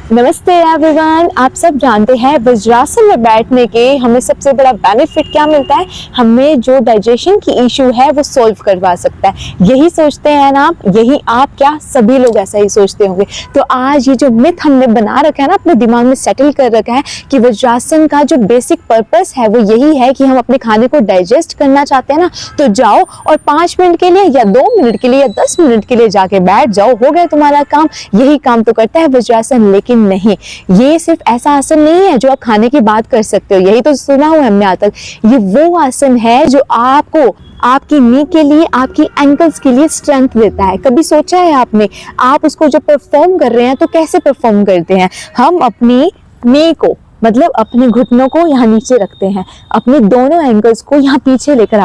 नमस्ते एवरीवन। आप सब जानते हैं वज्रासन में बैठने के हमें सबसे बड़ा बेनिफिट क्या मिलता है। हमें जो डाइजेशन की इशू है वो सॉल्व करवा सकता है। यही सोचते हैं ना आप, यही आप क्या सभी लोग ऐसा ही सोचते होंगे। तो आज ये जो मिथ हमने बना रखा है ना, अपने दिमाग में सेटल कर रखा है कि वज्रासन का जो बेसिक पर्पस है वो यही है कि हम अपने खाने को डाइजेस्ट करना चाहते हैं ना, तो जाओ और 5 मिनट के लिए या 2 मिनट के लिए या 10 मिनट के लिए जाके बैठ जाओ, हो गया तुम्हारा काम। यही काम तो करता है वज्रासन। लेकिन नहीं, ये सिर्फ ऐसा आसन नहीं है जो आप खाने की बात कर सकते हो। यही तो सुना हुआ हमने आज तक। ये वो आसन है जो आपको आपकी नी के लिए, आपकी एंकल्स के लिए स्ट्रेंथ देता है। कभी सोचा है आपने, आप उसको जब परफॉर्म कर रहे हैं तो कैसे परफॉर्म करते हैं? हम अपनी नी को, मतलब अपने घुटनों को यहाँ नीचे रखते हैं, अपने दोनों एंकल्स को यहाँ पीछे लेकर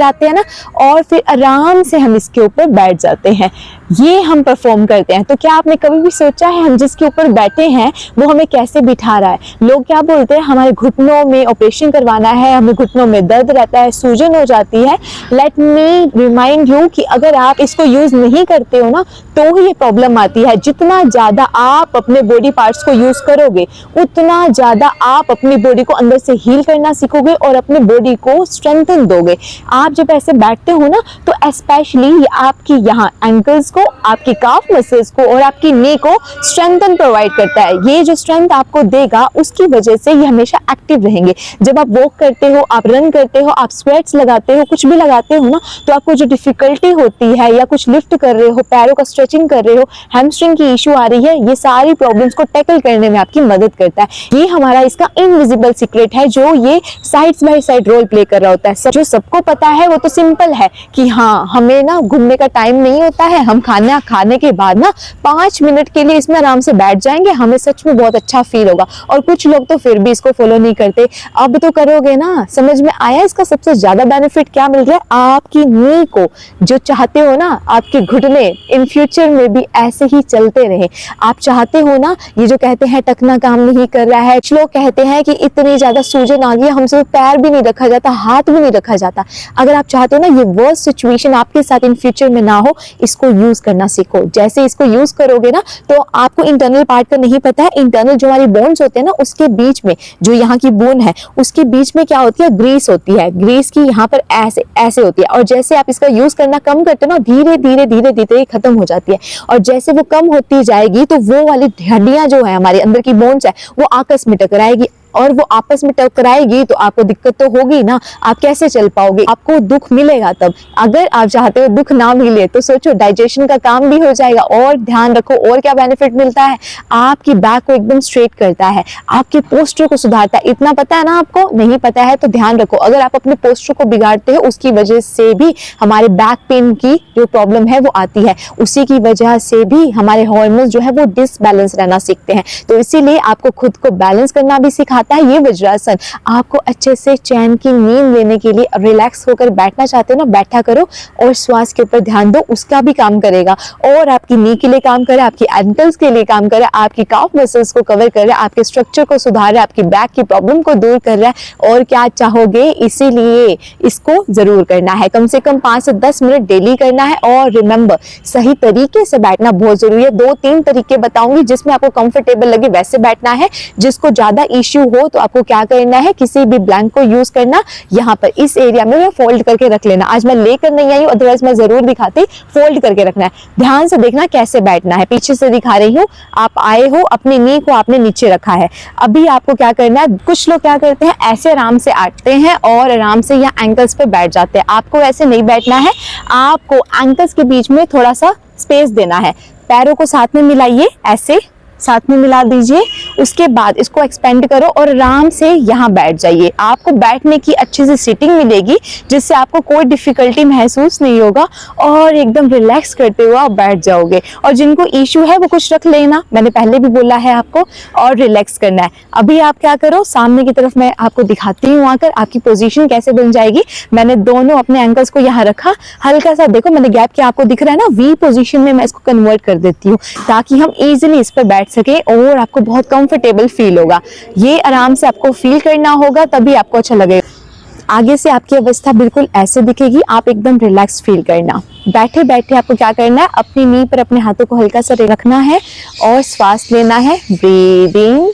आते हैं ना, और फिर आराम से हम इसके ऊपर बैठ जाते हैं। ये हम परफॉर्म करते हैं। तो क्या आपने कभी भी सोचा है हम जिसके ऊपर बैठे हैं वो हमें कैसे बिठा रहा है? लोग क्या बोलते हैं, हमारे घुटनों में ऑपरेशन करवाना है, हमें घुटनों में दर्द रहता है, सूजन हो जाती है। लेट मी रिमाइंड यू कि अगर आप इसको यूज नहीं करते हो ना तो ही ये प्रॉब्लम आती है। जितना ज्यादा आप अपने बॉडी पार्ट्स को यूज करोगे उतना ज्यादा आप अपनी बॉडी को अंदर से हील करना सीखोगे और अपने बॉडी को स्ट्रेंथन दोगे। आप जब ऐसे बैठते हो ना तो स्पेशली आपकी यहाँ एंकल्स को, आपकी काफ मसल्स को और आपकी नी को स्ट्रेंथन प्रोवाइड करता है। ये जो स्ट्रेंथ आपको देगा उसकी वजह से ये हमेशा एक्टिव रहेंगे। जब आप वॉक करते हो, आप रन करते हो, आप स्क्वाट्स लगाते हो, कुछ भी लगाते हो ना, तो आपको जो डिफिकल्टी होती है या कुछ लिफ्ट कर रहे हो, पैरों का स्ट्रेचिंग कर रहे हो, हैमस्ट्रिंग की इशू आ रही है, ये सारी प्रॉब्लम्स को टैकल करने में आपकी मदद करता है। ये हमारा इसका इनविजिबल सीक्रेट है जो ये side by side role play कर रहा होता है। जो सबको पता है वो तो सिंपल है कि हाँ, हमें ना घूमने का टाइम नहीं होता है, हम खाने के बाद ना 5 मिनट के लिए इसमें आराम से बैठ जाएंगे, हमें सच में बहुत अच्छा फील होगा। और कुछ लोग तो फिर भी इसको फॉलो नहीं करते। अब तो करोगे ना। समझ में आया इसका सबसे ज्यादा बेनिफिट क्या मिल रहा है? आपकी नी को जो चाहते हो ना, आपके घुटने इन फ्यूचर में भी ऐसे ही चलते रहे। आप चाहते हो ना, ये जो कहते हैं टखना काम नहीं कर रहा है, लोग कहते हैं कि इतनी ज्यादा सूजन आ गई, हमसे पैर भी नहीं रखा जाता, हाथ भी नहीं रखा जाता। अगर आप चाहते हो ना ये वर्स्ट सिचुएशन आपके साथ इन फ्यूचर में ना हो, इसको यूज करना सीखो। जैसे इसको यूज करोगे ना, तो आपको इंटरनल पार्ट का नहीं पता है। इंटरनल जो हमारी बोन्स होते हैं ना, उसके बीच में जो यहाँ की बोन है उसके बीच में क्या होती है, ग्रीस होती है। ग्रीस की यहाँ पर ऐसे ऐसे होती है, और जैसे आप इसका यूज करना कम करते हो ना, धीरे धीरे धीरे धीरे खत्म हो जाती है। और जैसे वो कम होती जाएगी तो वो वाली हड्डियां जो है, हमारे अंदर की बोन्स है, वो आपस में टकराएगी, और वो आपस में टकराएगी तो आपको दिक्कत तो होगी ना। आप कैसे चल पाओगे? आपको दुख मिलेगा तब। अगर आप चाहते हो दुख ना मिले तो सोचो, डाइजेशन का काम भी हो जाएगा। और ध्यान रखो, और क्या बेनिफिट मिलता है? आपकी बैक को एकदम स्ट्रेट करता है, आपके पोस्टर को सुधारता है। इतना पता है ना आपको? नहीं पता है तो ध्यान रखो। अगर आप अपने पोस्टर को बिगाड़ते हो, उसकी वजह से भी हमारे बैक पेन की जो प्रॉब्लम है वो आती है। उसी की वजह से भी हमारे हार्मोन्स जो है वो डिसबैलेंस रहना सीखते हैं। तो इसीलिए आपको खुद को बैलेंस करना भी सिखाता है ये वज्रासन। आपको अच्छे से चैन की नींद लेने के लिए रिलैक्स होकर बैठना चाहते हो ना, बैठा करो और श्वास के ऊपर ध्यान दो, उसका भी काम करेगा। और आपकी नी के लिए काम करे, आपकी एंकल्स के लिए काम करे, आपकी काफ मसल्स को कवर कर रहा है, आपके स्ट्रक्चर को सुधार रहा है, आपकी बैक की प्रॉब्लम को दूर कर रहा है। और क्या चाहोगे? इसीलिए इसको जरूर करना है, कम से कम 5 से 10 मिनट डेली करना है। और रिमेंबर, सही तरीके से बैठना बहुत जरूरी है। 2-3 तरीके बताऊंगी जिसमें आपको कंफर्टेबल लगे वैसे बैठना है। जिसको ज्यादा इश्यू हो तो आपको क्या करना है, किसी भी ब्लैंक को यूज करना, यहाँ पर इस एरिया में फोल्ड करके रख लेना। आज मैं लेकर नहीं आई हूँ, अदरवाइज मैं जरूर दिखाती। फोल्ड करके रखना है। ध्यान से देखना कैसे बैठना है, पीछे से दिखा रही हूँ। आप आए हो, अपनी नी को आपने नीचे रखा है। अभी आपको क्या करना है, कुछ लोग क्या करते हैं, ऐसे आराम से आटते हैं और आराम से यहाँ एंकल्स पे बैठ जाते हैं। आपको ऐसे नहीं बैठना है, आपको एंकल्स के बीच में थोड़ा सा स्पेस देना है। पैरों को साथ में मिलाइए, ऐसे साथ में मिला दीजिए। उसके बाद इसको एक्सपेंड करो और आराम से यहाँ बैठ जाइए। आपको बैठने की अच्छी सी सीटिंग मिलेगी जिससे आपको कोई डिफिकल्टी महसूस नहीं होगा और एकदम रिलैक्स करते हुए आप बैठ जाओगे। और जिनको इशू है वो कुछ रख लेना, मैंने पहले भी बोला है आपको, और रिलैक्स करना है। अभी आप क्या करो, सामने की तरफ मैं आपको दिखाती हूँ आकर आपकी पोजीशन कैसे बन जाएगी। मैंने दोनों अपने एंकल्स को यहाँ रखा, हल्का सा देखो मैंने गैप किया, आपको दिख रहा है ना, वी पोजीशन में मैं इसको कन्वर्ट कर देती हूँ ताकि हम इजीली इस पर बैठ सके और आपको बहुत कंफर्टेबल फील होगा। ये आराम से आपको फील करना होगा, तभी आपको अच्छा लगेगा। आगे से आपकी अवस्था बिल्कुल ऐसे दिखेगी, आप एकदम रिलैक्स फील करना। बैठे बैठे आपको क्या करना है, अपनी नी पर अपने हाथों को हल्का सा रखना है और श्वास लेना है। Breathe in,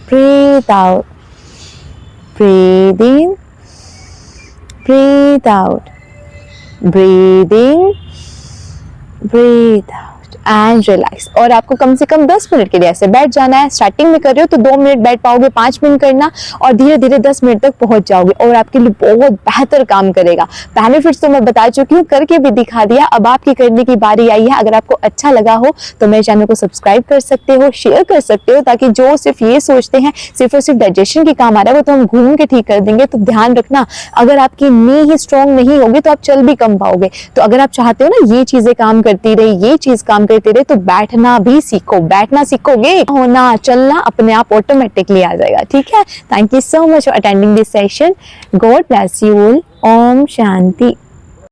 breathe out, breathe in, breathe out, breathe in, breathe out and relax. और आपको कम से कम 10 मिनट के लिए ऐसे बैठ जाना है। स्टार्टिंग में कर रहे हो तो 2 मिनट बैठ पाओगे, 5 मिनट करना और धीरे धीरे 10 मिनट तक पहुंच जाओगे और आपके लिए बहुत बेहतर काम करेगा। बेनिफिट्स तो मैं बता चुकी हूँ, करके भी दिखा दिया, अब आपकी करने की बारी आई है। अगर आपको अच्छा लगा हो तो मेरे चैनल को सब्सक्राइब कर सकते हो, शेयर कर सकते हो, ताकि जो सिर्फ ये सोचते हैं सिर्फ और सिर्फ डाइजेशन के काम आ रहा है वो तो हम घूम के ठीक कर देंगे। तो ध्यान रखना, अगर आपकी नी ही स्ट्रॉन्ग नहीं होगी तो आप चल भी कम पाओगे। तो अगर आप चाहते हो ना ये चीजें काम करती रहे, ये चीज काम करते रहे, तो बैठना भी सीखो। बैठना सीखोगे, होना चलना अपने आप ऑटोमेटिकली आ जाएगा। ठीक है, thank you so much for attending this session. God bless you all. Om Shanti.